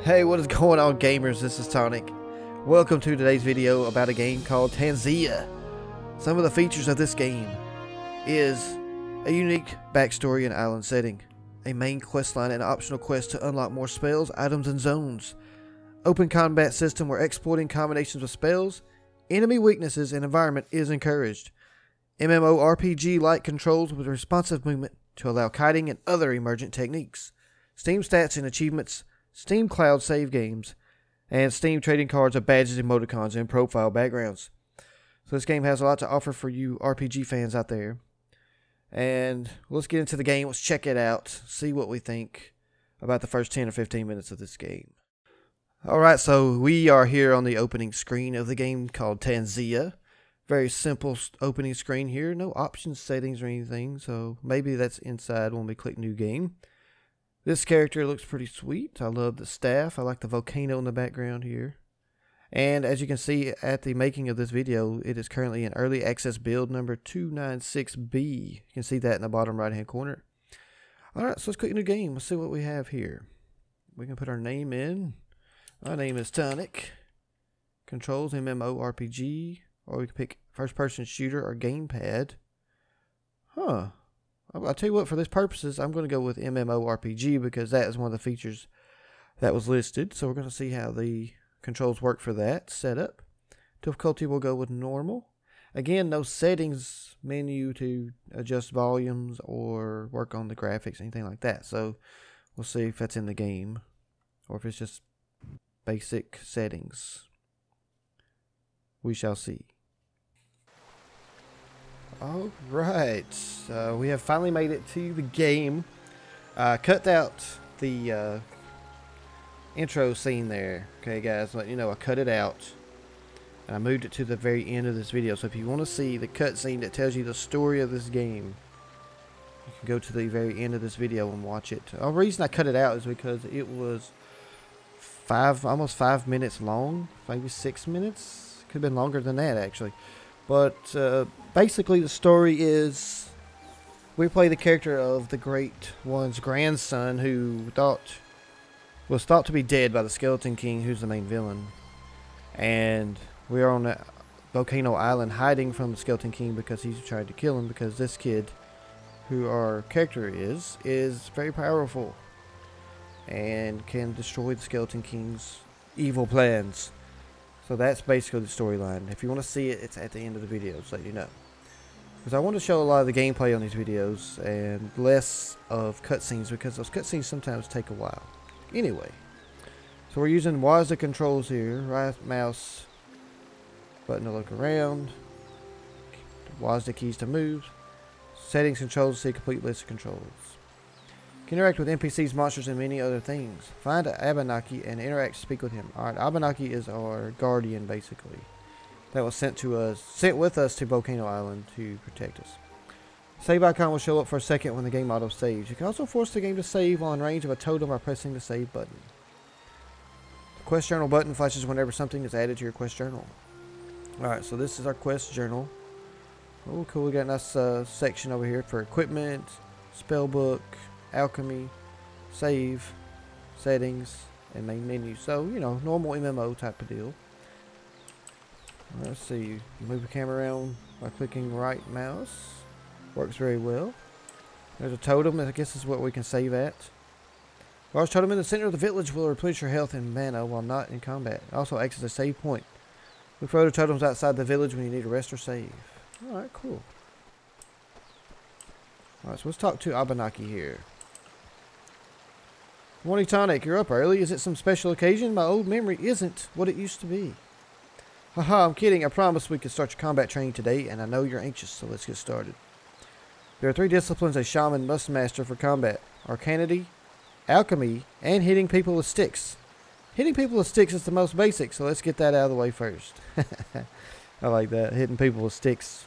Hey, what is going on, gamers? This is Tonic. Welcome to today's video about a game called Tanzia. Some of the features of this game is a unique backstory and island setting, a main questline and optional quest to unlock more spells, items, and zones, open combat system where exploiting combinations of spells, enemy weaknesses, and environment is encouraged, MMO RPG-like controls with responsive movement to allow kiting and other emergent techniques, Steam stats and achievements, Steam Cloud save games, and Steam trading cards of badges, emoticons, and profile backgrounds. So this game has a lot to offer for you RPG fans out there. And let's get into the game. Let's check it out. See what we think about the first 10 or 15 minutes of this game. Alright, so we are here on the opening screen of the game called Tanzia. Very simple opening screen here. No options settings or anything. So maybe that's inside when we click new game. This character looks pretty sweet. I love the staff. I like the volcano in the background here. And as you can see at the making of this video, it is currently in early access build number 296B. You can see that in the bottom right hand corner. Alright, so let's click new game. Let's see what we have here. We can put our name in. My name is Tonic. Controls, MMO RPG. Or we can pick first person shooter or gamepad. Huh. I'll tell you what, for this purposes, I'm going to go with MMORPG because that is one of the features that was listed. So we're going to see how the controls work for that setup. Difficulty will go with normal. Again, no settings menu to adjust volumes or work on the graphics, anything like that. So we'll see if that's in the game or if it's just basic settings. We shall see. Alright, we have finally made it to the game. Cut out the intro scene there. Okay guys, let you know I cut it out. And I moved it to the very end of this video. So if you want to see the cutscene that tells you the story of this game, you can go to the very end of this video and watch it. The reason I cut it out is because it was almost 5 minutes long. Maybe 6 minutes. Could have been longer than that actually. But basically the story is we play the character of the Great One's grandson who was thought to be dead by the Skeleton King, who's the main villain. And we're on a volcano island hiding from the Skeleton King because he's trying to kill him, because this kid, who our character is very powerful and can destroy the Skeleton King's evil plans. So that's basically the storyline. If you want to see it, it's at the end of the video, so you know. Because I want to show a lot of the gameplay on these videos and less of cutscenes, because those cutscenes sometimes take a while. Anyway, so we're using WASD controls here. Right mouse button to look around. WASD keys to move. Settings controls to see a complete list of controls. Can interact with NPCs, monsters, and many other things. Find Abenaki and interact, speak with him. Alright, Abenaki is our guardian, basically. That was sent with us to Volcano Island to protect us. Save icon will show up for a second when the game auto saves. You can also force the game to save on range of a totem by pressing the save button. The quest journal button flashes whenever something is added to your quest journal. Alright, so this is our quest journal. Oh, cool. We got a nice section over here for equipment, spellbook, alchemy, save, settings, and main menu. So, you know, normal MMO type of deal. Let's see. You move the camera around by clicking right mouse. Works very well. There's a totem. I guess this is what we can save at. Large totem in the center of the village will replenish your health and mana while not in combat. It also acts as a save point. Look for other totems outside the village when you need to rest or save. Alright, cool. Alright, so let's talk to Abenaki here. Morning Tonic, you're up early. Is it some special occasion? My old memory isn't what it used to be. Haha, I'm kidding. I promise we can start your combat training today, and I know you're anxious, so let's get started. There are 3 disciplines a shaman must master for combat: arcanity, alchemy, and hitting people with sticks. Hitting people with sticks is the most basic, so let's get that out of the way first. I like that. Hitting people with sticks.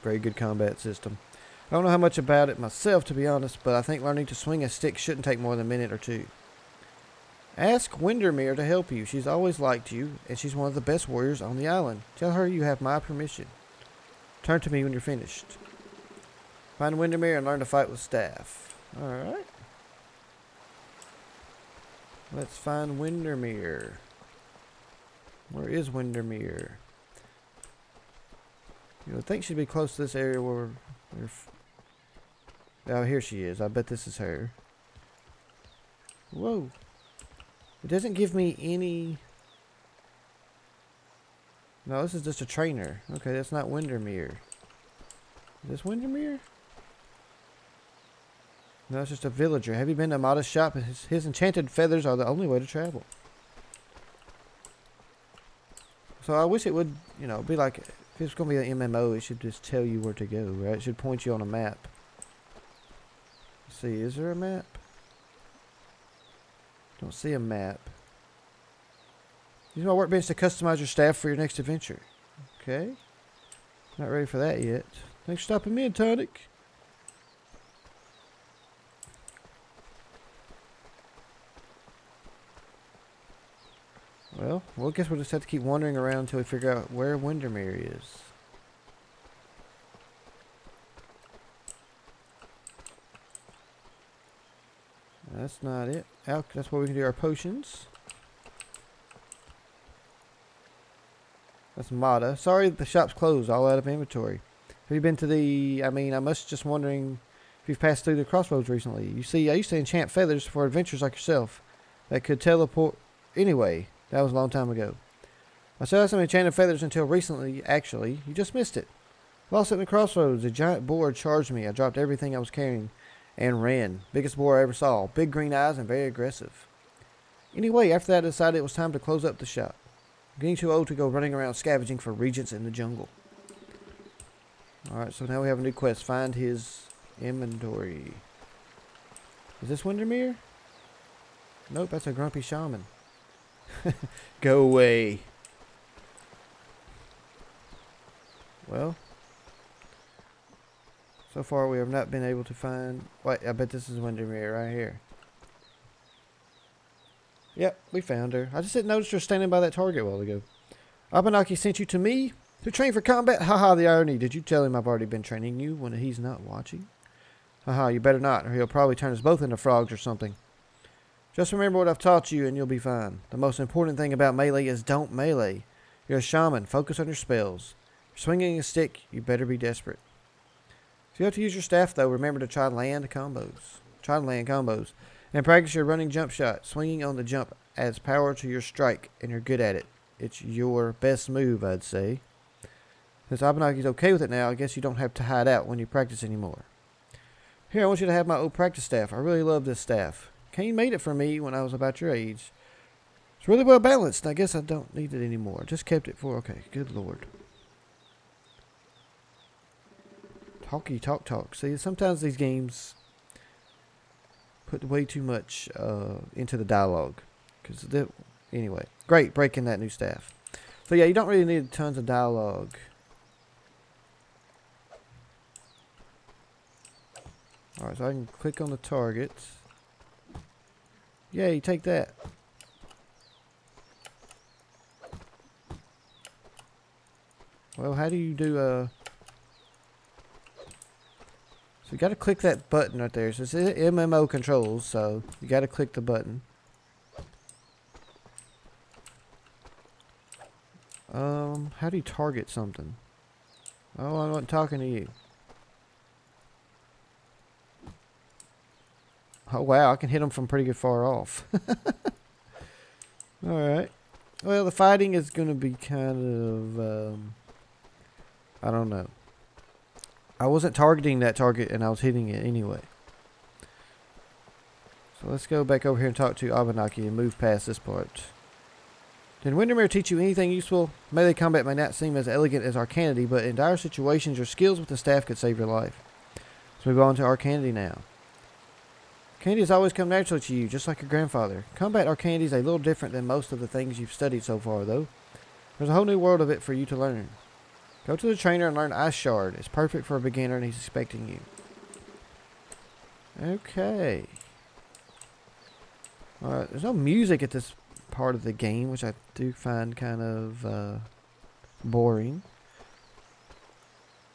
Very good combat system. I don't know how much about it myself, to be honest, but I think learning to swing a stick shouldn't take more than a minute or 2. Ask Windermere to help you. She's always liked you, and she's one of the best warriors on the island. Tell her you have my permission. Turn to me when you're finished. Find Windermere and learn to fight with staff. Alright. Let's find Windermere. Where is Windermere? You would think she'd be close to this area where oh, here she is. I bet this is her. Whoa. It doesn't give me any... No, this is just a trainer. Okay, that's not Windermere. Is this Windermere? No, it's just a villager. Have you been to Mata's shop? His enchanted feathers are the only way to travel. So I wish it would, you know, be like... If it's going to be an MMO, it should just tell you where to go, right? It should point you on a map. Let's see, is there a map? Don't see a map. Use my workbench to customize your staff for your next adventure. Okay. Not ready for that yet. Thanks for stopping me in, Tonic. Well, I guess we'll just have to keep wandering around until we figure out where Windermere is. That's not it. That's where we can do our potions. That's Mata. Sorry the shop's closed. All out of inventory. Have you been to the... I mean, I must just wondering if you've passed through the crossroads recently. You see, I used to enchant feathers for adventurers like yourself that could teleport... Anyway, that was a long time ago. I still had some enchanted feathers until recently, actually. You just missed it. Lost it in the crossroads. A giant boar charged me. I dropped everything I was carrying and ran. Biggest boar I ever saw. Big green eyes and very aggressive. Anyway, after that I decided it was time to close up the shop. I'm getting too old to go running around scavenging for regents in the jungle. Alright, so now we have a new quest. Find his inventory. Is this Windermere? Nope, that's a grumpy shaman. Go away. Well, so far we have not been able to find... Wait, I bet this is Windermere right here. Yep, we found her. I just didn't notice her standing by that target a while ago. Abenaki sent you to me to train for combat? Haha, the irony. Did you tell him I've already been training you when he's not watching? Haha, you better not, or he'll probably turn us both into frogs or something. Just remember what I've taught you and you'll be fine. The most important thing about melee is don't melee. You're a shaman. Focus on your spells. If you're swinging a stick, you better be desperate. If you have to use your staff, though, remember to try to land combos. And practice your running jump shot. Swinging on the jump adds power to your strike, and you're good at it. It's your best move, I'd say. Since Abenaki's okay with it now, I guess you don't have to hide out when you practice anymore. Here, I want you to have my old practice staff. I really love this staff. Kane made it for me when I was about your age. It's really well balanced. I guess I don't need it anymore. Just kept it for... Okay, good lord. Talk. See, sometimes these games put way too much into the dialogue. Anyway, great, breaking that new staff. So yeah, you don't really need tons of dialogue. Alright, so I can click on the target. Yay, take that. Well, how do you do So you gotta click that button right there. So it's MMO controls, so you gotta click the button. How do you target something? Oh, I wasn't talking to you. Oh wow, I can hit them from pretty good far off. Alright. Well, the fighting is going to be kind of, I don't know. I wasn't targeting that target and I was hitting it anyway. So let's go back over here and talk to Abenaki and move past this part. Did Windermere teach you anything useful? Melee combat may not seem as elegant as Arcanity, but in dire situations, your skills with the staff could save your life. Let's move on to Arcanity now. Arcanity has always come naturally to you, just like your grandfather. Combat Arcanity is a little different than most of the things you've studied so far, though. There's a whole new world of it for you to learn. Go to the trainer and learn Ice Shard. It's perfect for a beginner and he's expecting you. Okay. Alright, there's no music at this part of the game, which I do find kind of boring.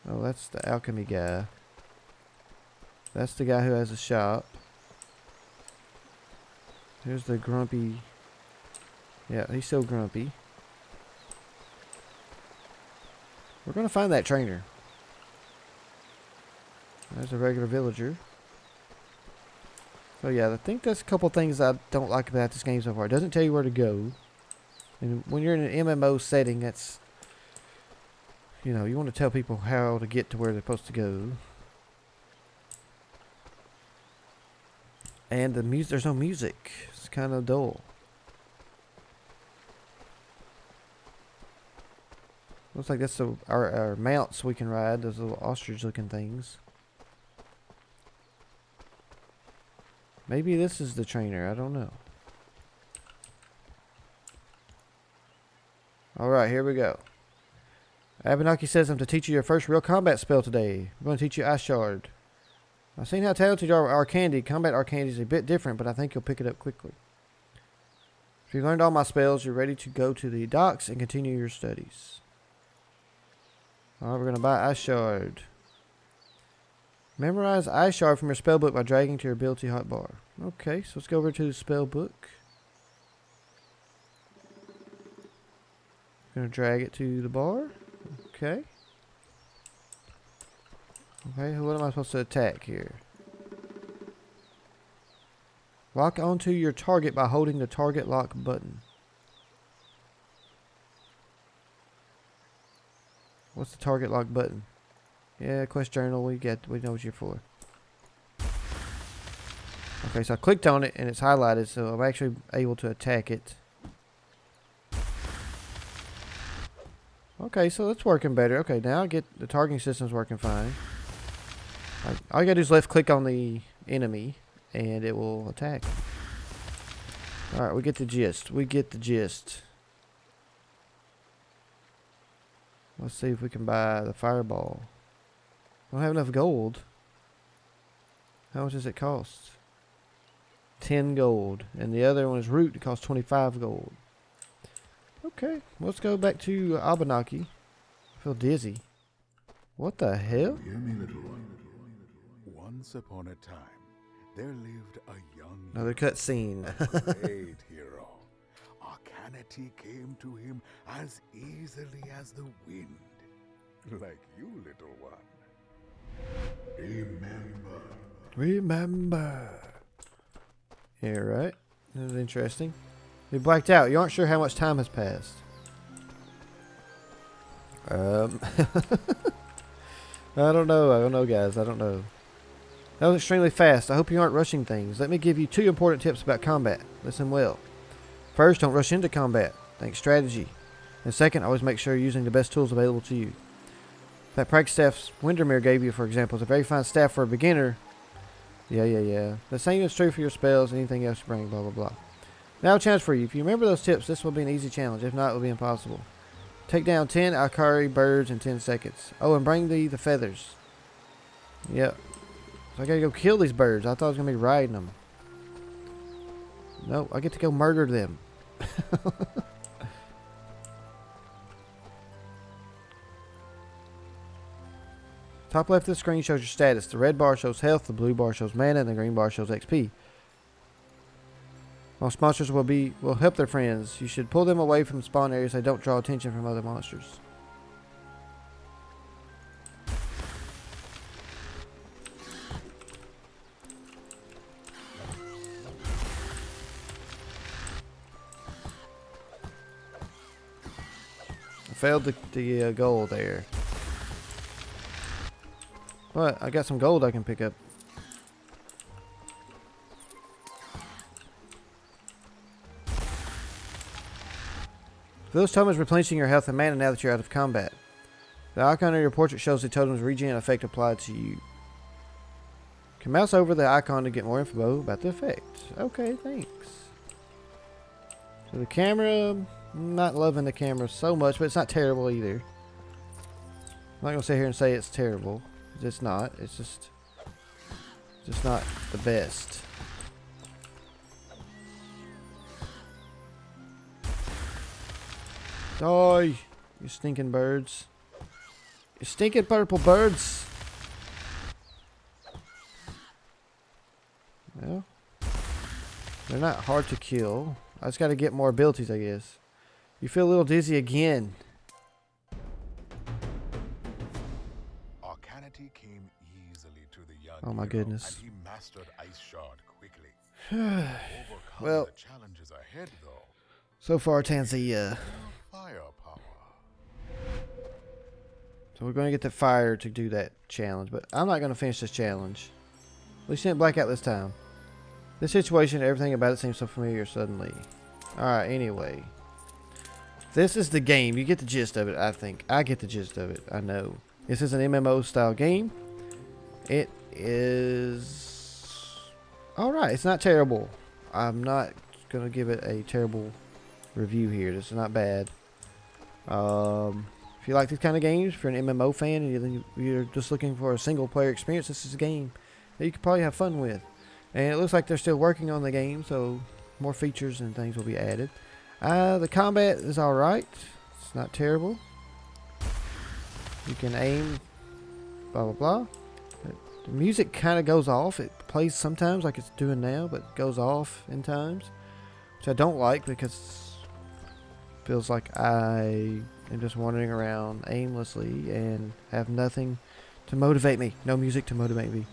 Oh, that's the alchemy guy. That's the guy who has a shop. Here's the grumpy. Yeah, he's still grumpy. We're gonna find that trainer. There's a regular villager. So yeah, I think that's a couple things I don't like about this game so far. It doesn't tell you where to go. And when you're in an MMO setting, that's, you know, you want to tell people how to get to where they're supposed to go. And the music, there's no music. It's kind of dull. Looks like that's our mounts we can ride, those little ostrich looking things. Maybe this is the trainer, I don't know. Alright, here we go. Abenaki says I'm to teach you your first real combat spell today. I'm going to teach you Ice Shard. I've seen how talented you are with Arcandi. Combat Arcandi is a bit different, but I think you'll pick it up quickly. If you've learned all my spells, you're ready to go to the docks and continue your studies. Alright, we're going to buy Ice Shard. Memorize Ice Shard from your spellbook by dragging to your ability hotbar. Okay, so let's go over to the spellbook. Gonna drag it to the bar. Okay. Okay, what am I supposed to attack here? Lock onto your target by holding the target lock button. What's the target lock button? Yeah, quest journal, we know what you're for. Okay, so I clicked on it and it's highlighted, so I'm actually able to attack it. Okay, so that's working better. Okay, now I get the targeting system's working fine. All you gotta do is left click on the enemy and it will attack. Alright, we get the gist. We get the gist. Let's see if we can buy the fireball. I don't have enough gold. How much does it cost? 10 gold. And the other one is root. It costs 25 gold. Okay, let's go back to Abenaki. I feel dizzy. What the hell? Hear me, little one. Once upon a time, there lived a young... Another cutscene. great hero. Arcanity came to him as easily as the wind. Like you, little one. Remember. Yeah, right. That was interesting. You blacked out. You aren't sure how much time has passed. I don't know, guys. I don't know. That was extremely fast. I hope you aren't rushing things. Let me give you 2 important tips about combat. Listen well. First, don't rush into combat. Think strategy. And second, always make sure you're using the best tools available to you. That practice staff Windermere gave you, for example, is a very fine staff for a beginner. Yeah. The same is true for your spells and anything else you bring, blah, blah, blah. Now a challenge for you. If you remember those tips, this will be an easy challenge. If not, it will be impossible. Take down 10 Akiri birds in 10 seconds. Oh, and bring the feathers. Yep. So I gotta go kill these birds. I thought I was gonna be riding them. Nope, I get to go murder them. Top left of the screen shows your status. The red bar shows health, the blue bar shows mana, and the green bar shows XP. Most monsters will help their friends. You should pull them away from spawn areas so they don't draw attention from other monsters. I failed the goal there. But I got some gold I can pick up. Those totems replenishing your health and mana now that you're out of combat. The icon on your portrait shows the totem's regen effect applied to you. You can mouse over the icon to get more info about the effect. Okay, thanks. So the camera, I'm not loving the camera so much, but it's not terrible either. I'm not going to sit here and say it's terrible. It's not. It's just not the best. Die, you stinking birds. You stinking purple birds. Well, They're not hard to kill. I just got to get more abilities, I guess. You feel a little dizzy again. Arcanity came easily to the young Oh my hero, goodness. and he mastered Ice Shard quickly. Well, the challenges ahead, though. So far, Tanzia. Firepower. So we're going to get the fire to do that challenge, but I'm not going to finish this challenge. At least didn't black out this time. This situation, everything about it seems so familiar suddenly. Alright, anyway. This is the game. You get the gist of it, I think. I get the gist of it. I know. This is an MMO style game. It is... alright, it's not terrible. I'm not going to give it a terrible review here. This is not bad. If you like these kind of games, if you're an MMO fan and you're just looking for a single player experience, this is a game that you could probably have fun with. And it looks like they're still working on the game, so more features and things will be added. The combat is alright. It's not terrible. You can aim, blah blah blah. The music kind of goes off. It plays sometimes like it's doing now, but goes off in times, which I don't like because it feels like I am just wandering around aimlessly and have nothing to motivate me. No music to motivate me.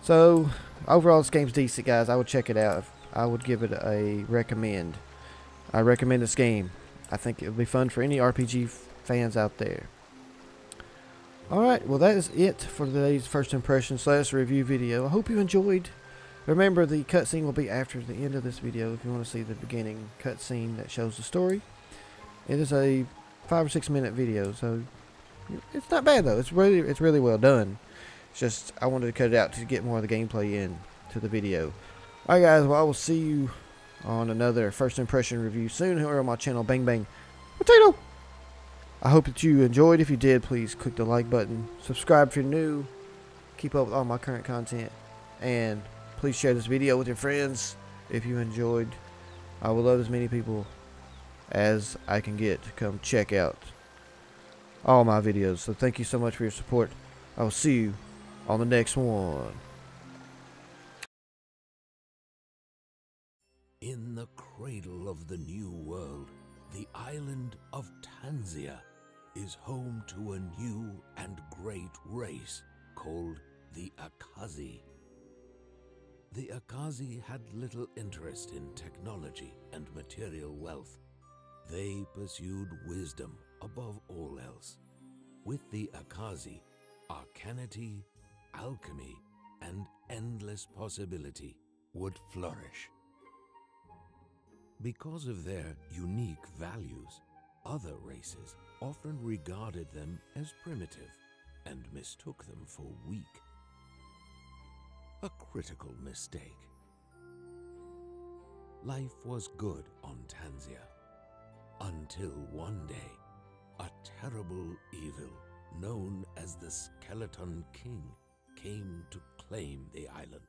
So overall, this game's decent, guys. I would check it out. I would give it a recommend. I recommend this game. I think it would be fun for any RPG fans out there. Alright, well that is it for today's first impression / review video. I hope you enjoyed. Remember, the cutscene will be after the end of this video if you want to see the beginning cutscene that shows the story. It is a 5 or 6 minute video, so it's not bad though. It's really well done. It's just I wanted to cut it out to get more of the gameplay in to the video. Alright guys, well I will see you on another first impression review soon here on my channel. Bang bang potato. I hope that you enjoyed. If you did, please click the like button. Subscribe if you're new. Keep up with all my current content. And please share this video with your friends if you enjoyed. I would love as many people as I can get to come check out all my videos. So thank you so much for your support. I will see you on the next one. In the cradle of the New World, the island of Tanzia is home to a new and great race called the Akazi. The Akazi had little interest in technology and material wealth. They pursued wisdom above all else. With the Akazi, arcanity, alchemy, and endless possibility would flourish. Because of their unique values, other races often regarded them as primitive and mistook them for weak. A critical mistake. Life was good on Tanzia, until one day, a terrible evil known as the Skeleton King came to claim the island.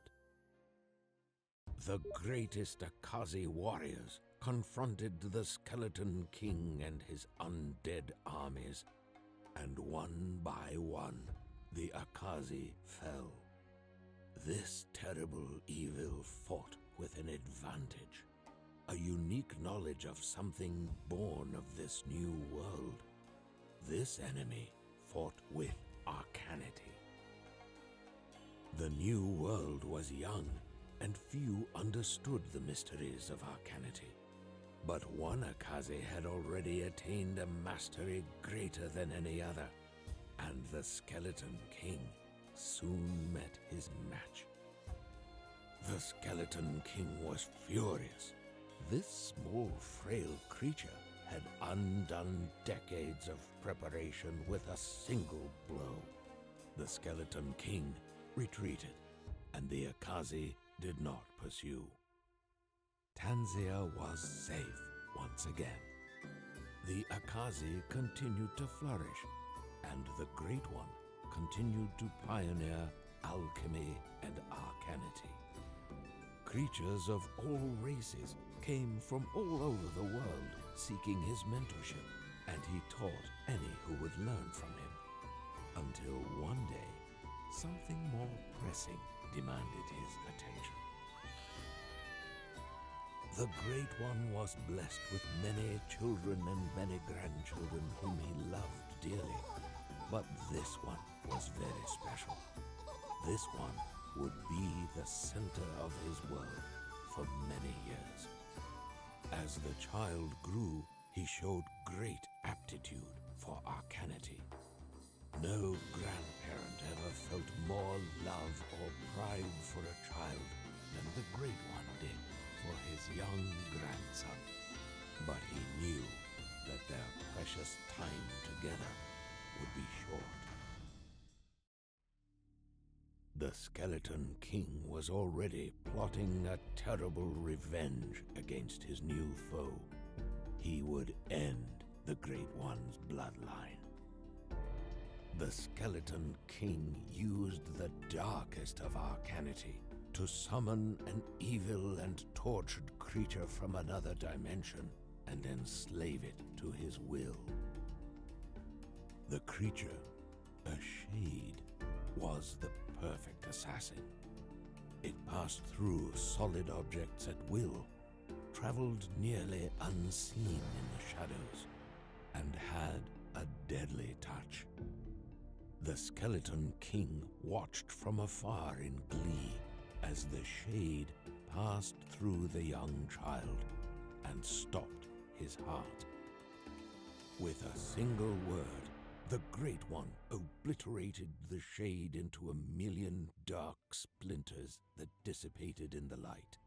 The greatest Akazi warriors confronted the Skeleton King and his undead armies, and one by one, the Akazi fell. This terrible evil fought with an advantage, a unique knowledge of something born of this new world. This enemy fought with arcanity. The new world was young, and few understood the mysteries of arcanity. But one Akazi had already attained a mastery greater than any other, and the Skeleton King soon met his match. The Skeleton King was furious. This small, frail creature had undone decades of preparation with a single blow. The Skeleton King retreated, and the Akazi did not pursue. Tanzia was safe once again. The Akazi continued to flourish, and the Great One continued to pioneer alchemy and arcanity. Creatures of all races came from all over the world seeking his mentorship, and he taught any who would learn from him. Until one day, something more pressing demanded his attention. The Great One was blessed with many children and many grandchildren whom he loved dearly. But this one was very special. This one would be the center of his world for many years. As the child grew, he showed great aptitude for arcanity. No grandparent ever felt more love or pride for a child than the Great One did for his young grandson. But he knew that their precious time together would be short. The Skeleton King was already plotting a terrible revenge against his new foe. He would end the Great One's bloodline. The Skeleton King used the darkest of arcanity to summon an evil and tortured creature from another dimension and enslave it to his will. The creature, a shade, was the perfect assassin. It passed through solid objects at will, traveled nearly unseen in the shadows, and had a deadly touch. The Skeleton King watched from afar in glee as the shade passed through the young child and stopped his heart. With a single word, the Great One obliterated the shade into 1,000,000 dark splinters that dissipated in the light.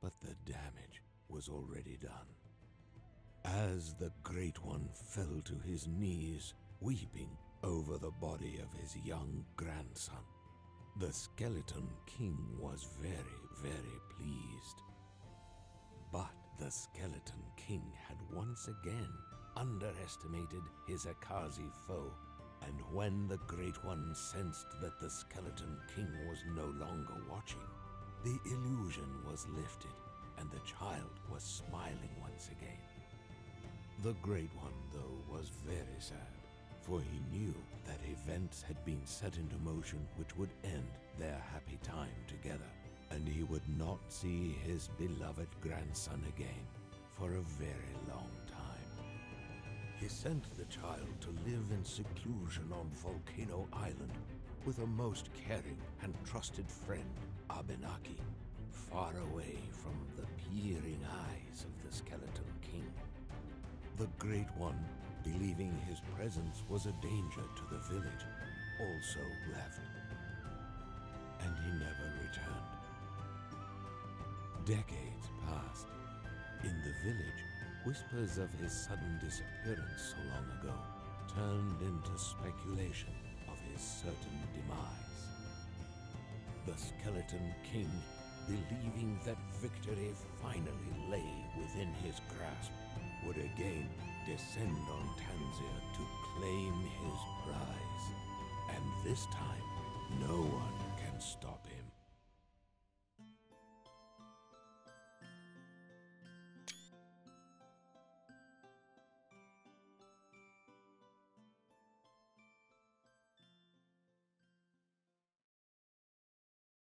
But the damage was already done. As the Great One fell to his knees, weeping over the body of his young grandson, the Skeleton King was very, very pleased. But the Skeleton King had once again underestimated his Akazi foe, and when the Great One sensed that the Skeleton King was no longer watching, the illusion was lifted, and the child was smiling once again. The Great One, though, was very sad, for he knew that events had been set into motion which would end their happy time together, and he would not see his beloved grandson again for a very long time. He sent the child to live in seclusion on Volcano Island with a most caring and trusted friend, Abenaki, far away from the peering eyes of the Skeleton King. The Great One, believing his presence was a danger to the village, also left, and he never returned. Decades passed. In the village, whispers of his sudden disappearance so long ago turned into speculation of his certain demise. The Skeleton King, believing that victory finally lay within his grasp, would again descend on Tanzia to claim his prize. And this time, no one